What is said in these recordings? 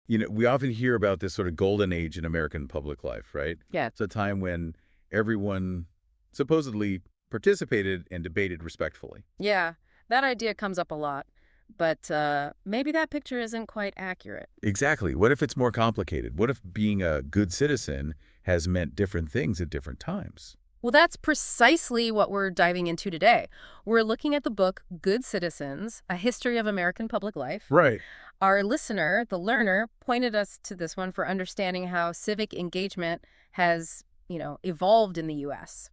We often hear about this sort of golden age in American public life, right? Yeah. It's a time when everyone supposedly participated and debated respectfully. Yeah, that idea comes up a lot. But maybe that picture isn't quite accurate. Exactly. What if it's more complicated? What if being a good citizen has meant different things at different times? Well, that's precisely what we're diving into today. We're looking at the book Good Citizens, A History of American Public Life. Right. Our listener, the learner, pointed us to this one for understanding how civic engagement has, evolved in the U.S.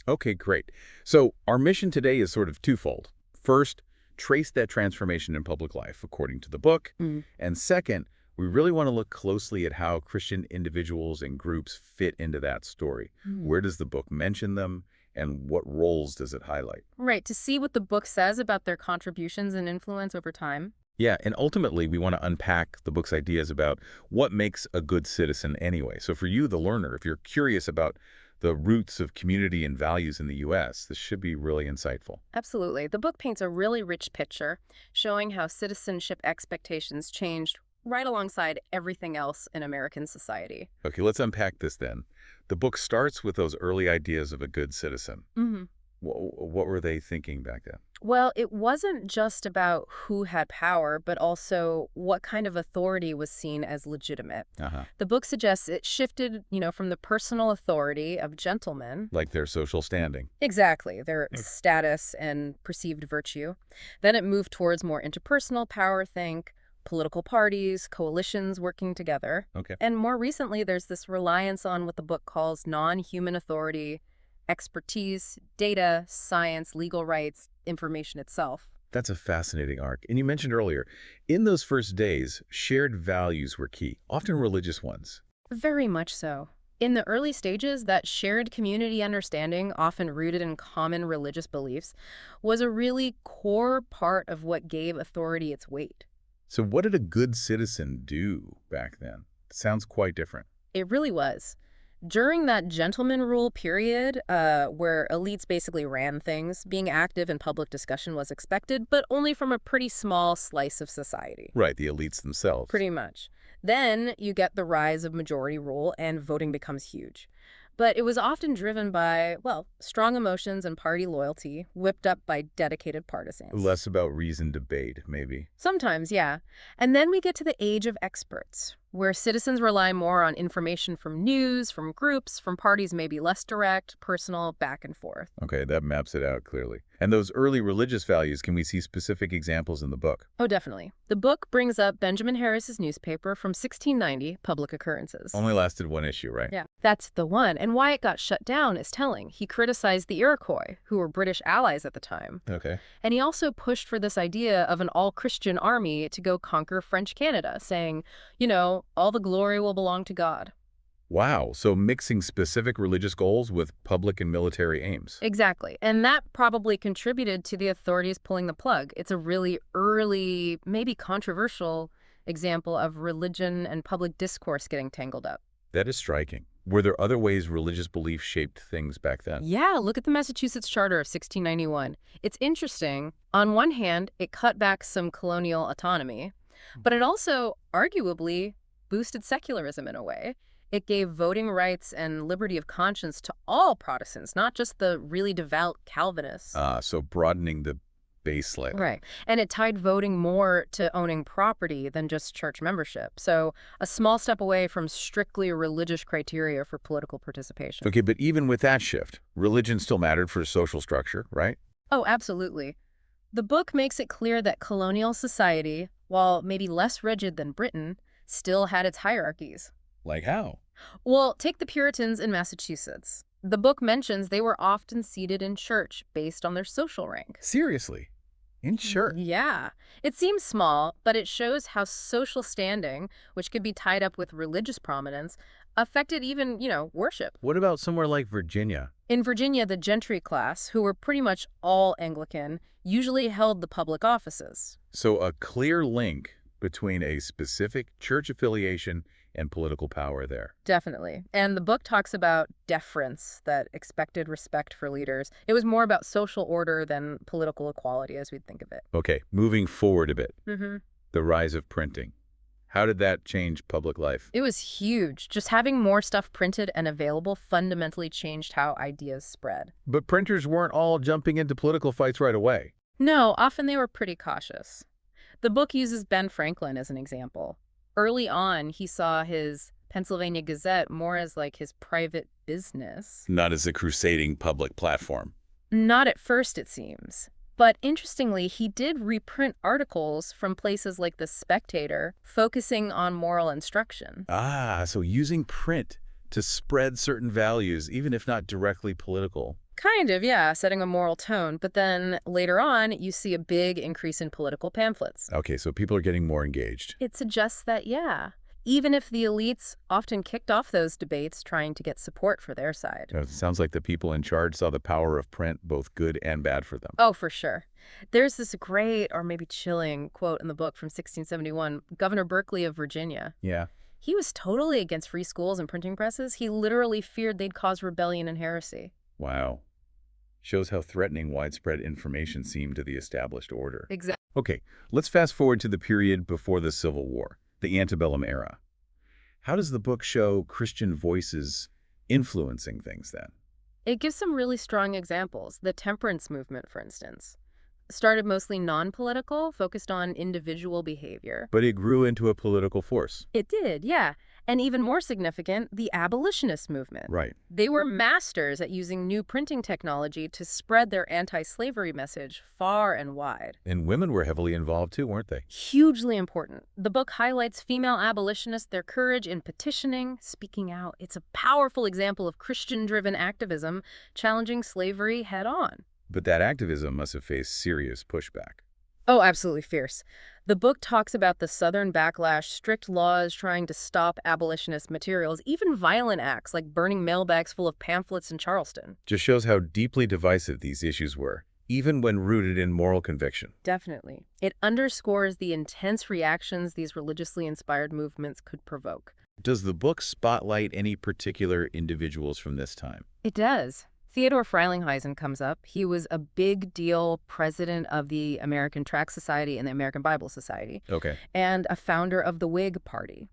Okay, great. So our mission today is sort of twofold. First, trace that transformation in public life according to the book. Mm. And second, we really want to look closely at how Christian individuals and groups fit into that story. Mm. Where does the book mention them, and what roles does it highlight? Right, to see what the book says about their contributions and influence over time. Yeah, and ultimately, we want to unpack the book's ideas about what makes a good citizen anyway. So for you, the learner, if you're curious about the roots of community and values in the U.S., this should be really insightful. Absolutely. The book paints a really rich picture showing how citizenship expectations changed right alongside everything else in American society. Okay, let's unpack this then. The book starts with those early ideas of a good citizen. Hmm. What were they thinking back then? Well, it wasn't just about who had power, but also what kind of authority was seen as legitimate. Uh-huh. The book suggests it shifted, from the personal authority of gentlemen. Like their social standing. Exactly, their status and perceived virtue. Then it moved towards more interpersonal power, think political parties, coalitions working together. Okay. And more recently, there's this reliance on what the book calls non-human authority, expertise, data, science, legal rights, information itself. That's a fascinating arc. And you mentioned earlier, in those first days, shared values were key, often religious ones. Very much so. In the early stages, that shared community understanding, often rooted in common religious beliefs, was a really core part of what gave authority its weight. So what did a good citizen do back then? Sounds quite different. It really was. During that gentleman rule period, where elites basically ran things, being active in public discussion was expected, but only from a pretty small slice of society. Right, the elites themselves. Pretty much. Then you get the rise of majority rule and voting becomes huge. But it was often driven by, well, strong emotions and party loyalty, whipped up by dedicated partisans. Less about reasoned debate, maybe. Sometimes, yeah. And then we get to the age of experts, where citizens rely more on information from news, from groups, from parties maybe less direct, personal, back and forth. Okay, that maps it out clearly. And those early religious values, can we see specific examples in the book? Oh, definitely. The book brings up Benjamin Harris's newspaper from 1690, Public Occurrences. Only lasted one issue, right? Yeah, that's the one. And why it got shut down is telling. He criticized the Iroquois, who were British allies at the time. Okay. And he also pushed for this idea of an all-Christian army to go conquer French Canada, saying, all the glory will belong to God. Wow, so mixing specific religious goals with public and military aims. Exactly. And that probably contributed to the authorities pulling the plug. It's a really early, maybe controversial example of religion and public discourse getting tangled up. That is striking. Were there other ways religious belief shaped things back then? Yeah, look at the Massachusetts Charter of 1691. It's interesting. On one hand, it cut back some colonial autonomy, but it also, arguably, boosted secularism in a way. It gave voting rights and liberty of conscience to all Protestants, not just the really devout Calvinists. So broadening the base slightly. Right. And it tied voting more to owning property than just church membership. So a small step away from strictly religious criteria for political participation. Okay, but even with that shift, religion still mattered for social structure, right? Oh, absolutely. The book makes it clear that colonial society, while maybe less rigid than Britain, still had its hierarchies. Like how? Well, take the Puritans in Massachusetts. The book mentions they were often seated in church based on their social rank. Seriously? In church? Yeah. It seems small, but it shows how social standing, which could be tied up with religious prominence, affected even, worship. What about somewhere like Virginia? In Virginia, the gentry class, who were pretty much all Anglican, usually held the public offices. So a clear link between a specific church affiliation and political power there. Definitely. And the book talks about deference, that expected respect for leaders. It was more about social order than political equality as we'd think of it. Okay, moving forward a bit. Mm-hmm. The rise of printing. How did that change public life? It was huge. Just having more stuff printed and available fundamentally changed how ideas spread. But printers weren't all jumping into political fights right away. No, often they were pretty cautious. The book uses Ben Franklin as an example. Early on, he saw his Pennsylvania Gazette more as like his private business. Not as a crusading public platform. Not at first, it seems. But interestingly, he did reprint articles from places like The Spectator, focusing on moral instruction. Ah, so using print to spread certain values, even if not directly political. Kind of, yeah, setting a moral tone. But then later on, you see a big increase in political pamphlets. Okay, so people are getting more engaged. It suggests that, yeah, even if the elites often kicked off those debates trying to get support for their side. It sounds like the people in charge saw the power of print, both good and bad for them. Oh, for sure. There's this great, or maybe chilling, quote in the book from 1671, Governor Berkeley of Virginia. Yeah. He was totally against free schools and printing presses. He literally feared they'd cause rebellion and heresy. Wow. Shows how threatening widespread information seemed to the established order. Exactly. Okay, let's fast forward to the period before the Civil War, the antebellum era. How does the book show Christian voices influencing things then? It gives some really strong examples. The temperance movement, for instance, started mostly non-political, focused on individual behavior. But it grew into a political force. It did, yeah. And even more significant, the abolitionist movement. Right. They were masters at using new printing technology to spread their anti-slavery message far and wide. And women were heavily involved too, weren't they? Hugely important. The book highlights female abolitionists, their courage in petitioning, speaking out. It's a powerful example of Christian-driven activism challenging slavery head-on. But that activism must have faced serious pushback. Oh, absolutely fierce. The book talks about the Southern backlash, strict laws trying to stop abolitionist materials, even violent acts like burning mailbags full of pamphlets in Charleston. Just shows how deeply divisive these issues were, even when rooted in moral conviction. Definitely. It underscores the intense reactions these religiously inspired movements could provoke. Does the book spotlight any particular individuals from this time? It does. Theodore Frelinghuysen comes up. He was a big deal president of the American Tract Society and the American Bible Society, Okay. and a founder of the Whig Party.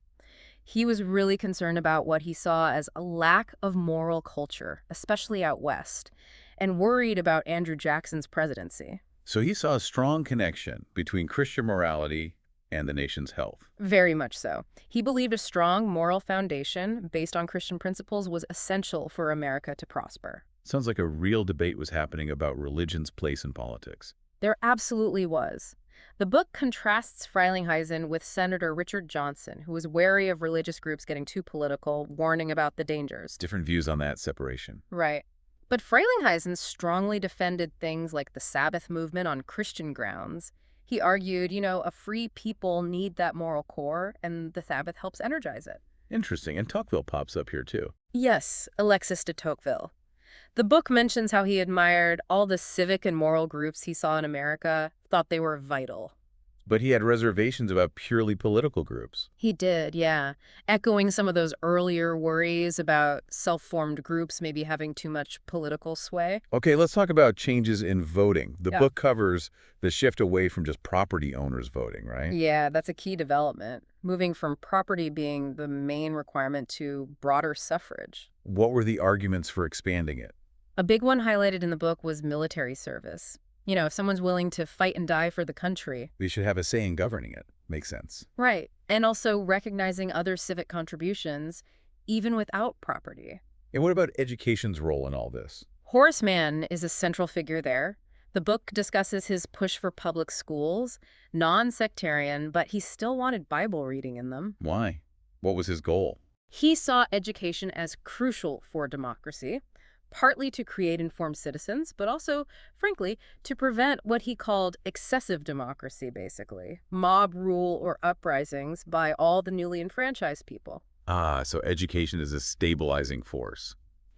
He was really concerned about what he saw as a lack of moral culture, especially out west, and worried about Andrew Jackson's presidency. So he saw a strong connection between Christian morality and the nation's health. Very much so. He believed a strong moral foundation based on Christian principles was essential for America to prosper. Sounds like a real debate was happening about religion's place in politics. There absolutely was. The book contrasts Frelinghuysen with Senator Richard Johnson, who was wary of religious groups getting too political, warning about the dangers. Different views on that separation. Right. But Frelinghuysen strongly defended things like the Sabbath movement on Christian grounds. He argued, a free people need that moral core, and the Sabbath helps energize it. Interesting. And Tocqueville pops up here too. Yes, Alexis de Tocqueville. The book mentions how he admired all the civic and moral groups he saw in America, thought they were vital. But he had reservations about purely political groups. He did, yeah, echoing some of those earlier worries about self-formed groups maybe having too much political sway. Okay, let's talk about changes in voting. The Yeah. book covers the shift away from just property owners voting, right? Yeah, that's a key development, moving from property being the main requirement to broader suffrage. What were the arguments for expanding it? A big one highlighted in the book was military service. If someone's willing to fight and die for the country. We should have a say in governing it. Makes sense. Right. And also recognizing other civic contributions, even without property. And what about education's role in all this? Horace Mann is a central figure there. The book discusses his push for public schools, non-sectarian, but he still wanted Bible reading in them. Why? What was his goal? He saw education as crucial for democracy, partly to create informed citizens, but also, frankly, to prevent what he called excessive democracy, basically, mob rule or uprisings by all the newly enfranchised people. Ah, so education is a stabilizing force.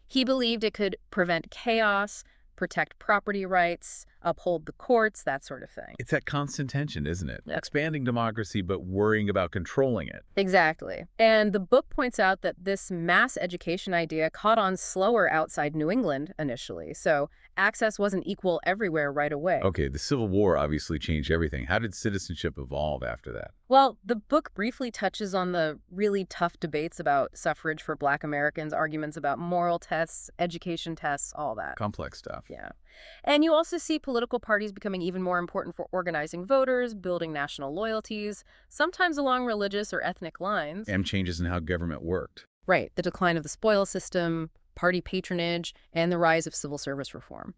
He believed it could prevent chaos, protect property rights, uphold the courts, that sort of thing. It's that constant tension, isn't it? Yep. Expanding democracy, but worrying about controlling it. Exactly. And the book points out that this mass education idea caught on slower outside New England initially, so access wasn't equal everywhere right away. Okay, the Civil War obviously changed everything. How did citizenship evolve after that? Well, the book briefly touches on the really tough debates about suffrage for Black Americans, arguments about moral tests, education tests, all that. Complex stuff. Yeah. And you also see political parties becoming even more important for organizing voters, building national loyalties, sometimes along religious or ethnic lines. And changes in how government worked. Right, the decline of the spoils system, party patronage, and the rise of civil service reform.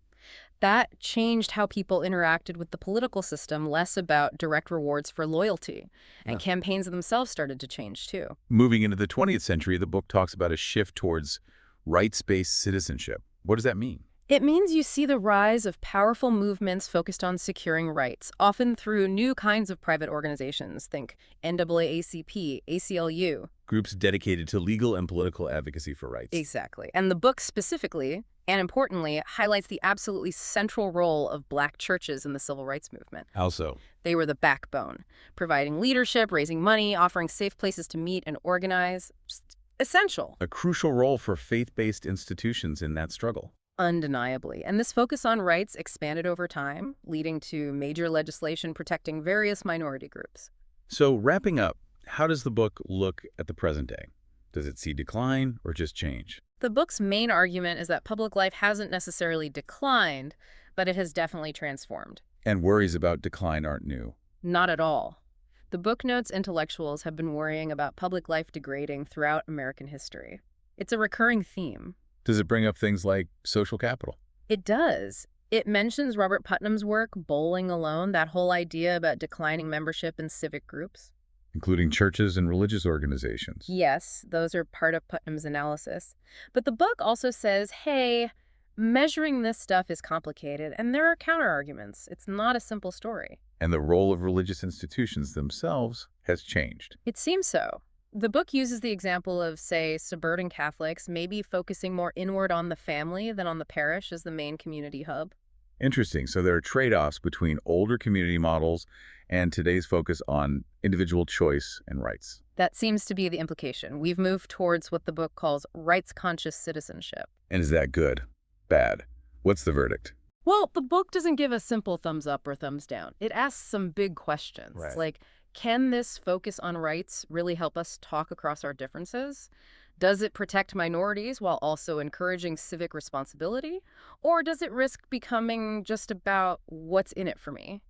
That changed how people interacted with the political system, less about direct rewards for loyalty. And Yeah. campaigns themselves started to change, too. Moving into the 20th century, the book talks about a shift towards rights-based citizenship. What does that mean? It means you see the rise of powerful movements focused on securing rights, often through new kinds of private organizations. Think NAACP, ACLU. Groups dedicated to legal and political advocacy for rights. Exactly. And the book specifically, and importantly, highlights the absolutely central role of Black churches in the civil rights movement. Also, They were the backbone, providing leadership, raising money, offering safe places to meet and organize. Just essential. a crucial role for faith-based institutions in that struggle. Undeniably. And this focus on rights expanded over time, leading to major legislation protecting various minority groups. So, wrapping up, how does the book look at the present day? Does it see decline or just change? The book's main argument is that public life hasn't necessarily declined, but it has definitely transformed. And worries about decline aren't new. Not at all. The book notes intellectuals have been worrying about public life degrading throughout American history. It's a recurring theme. Does it bring up things like social capital? It does. It mentions Robert Putnam's work, Bowling Alone, that whole idea about declining membership in civic groups. Including churches and religious organizations. Yes, those are part of Putnam's analysis. But the book also says, hey, measuring this stuff is complicated, and there are counterarguments. It's not a simple story. And the role of religious institutions themselves has changed. It seems so. The book uses the example of, say, suburban Catholics maybe focusing more inward on the family than on the parish as the main community hub. Interesting. So there are trade-offs between older community models and today's focus on individual choice and rights. That seems to be the implication. We've moved towards what the book calls rights-conscious citizenship. And is that good? Bad? What's the verdict? Well, the book doesn't give a simple thumbs up or thumbs down. It asks some big questions, Right. like, can this focus on rights really help us talk across our differences? Does it protect minorities while also encouraging civic responsibility? Or does it risk becoming just about what's in it for me?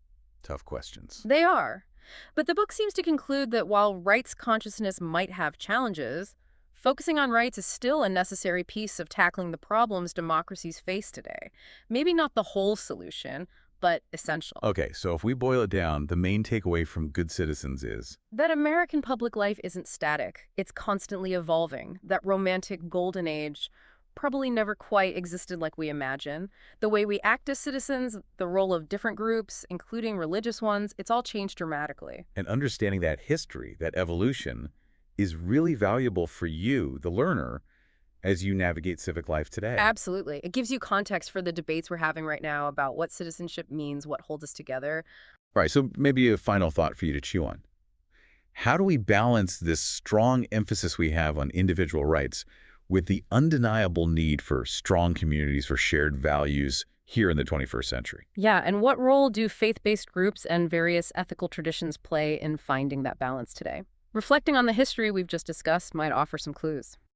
Tough questions. They are. But the book seems to conclude that while rights consciousness might have challenges, focusing on rights is still a necessary piece of tackling the problems democracies face today. Maybe not the whole solution, but essential. Okay, so if we boil it down, the main takeaway from Good Citizens is That American public life isn't static. It's constantly evolving. That romantic golden age probably never quite existed like we imagine. The way we act as citizens, the role of different groups, including religious ones, it's all changed dramatically. and understanding that history, that evolution, is really valuable for you, the learner, as you navigate civic life today. Absolutely. It gives you context for the debates we're having right now about what citizenship means, what holds us together. All right, so maybe a final thought for you to chew on. How do we balance this strong emphasis we have on individual rights with the undeniable need for strong communities, for shared values here in the 21st century? Yeah, and what role do faith-based groups and various ethical traditions play in finding that balance today? Reflecting on the history we've just discussed might offer some clues.